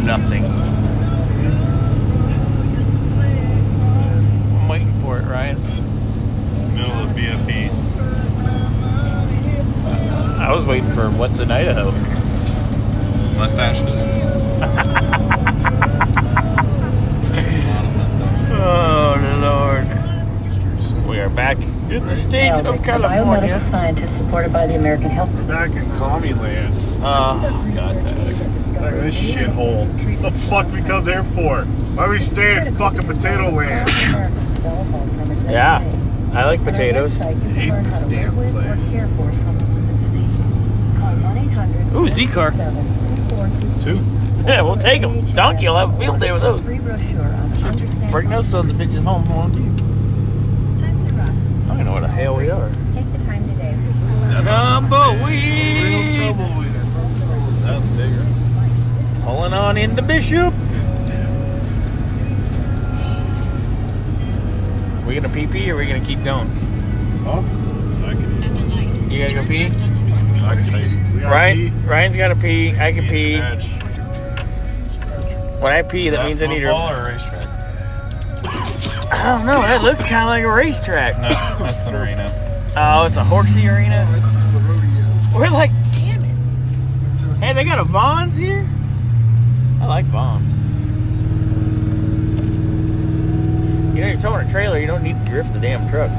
nothing. I'm waiting for it, Ryan. Middle of BFE. I was waiting for what's in Idaho. Mustaches. Oh, Lord. We are back in the state of California. Biomedical scientist supported by the American Health System. Back in commie land. Oh, God. Look at this shithole. What the fuck we come there for? Why we stay in fucking potato land? Yeah, I like potatoes. I hate this damn place. Ooh, Z-car. 2. Yeah, we'll take them. Donkey will have a field day with those. Bring those sons of bitches home for them, too. I don't know what the hell we are. Take the time today. Tumbleweed. Real tumbleweed. That was bigger. Pulling on into Bishop. We gonna pee or we gonna keep going? Huh? I can You gotta go pee? I can pee. Ryan's gotta pee. I can pee. Scratch. When I pee, that means I need to. Football or racetrack? I don't know. That looks kind of like a racetrack. No, that's an arena. Oh, it's a horsey arena. We're like, damn it. Hey, they got a Vaughn's here? I like Vaughn's. You know, you're towing a trailer, you don't need to drift the damn truck.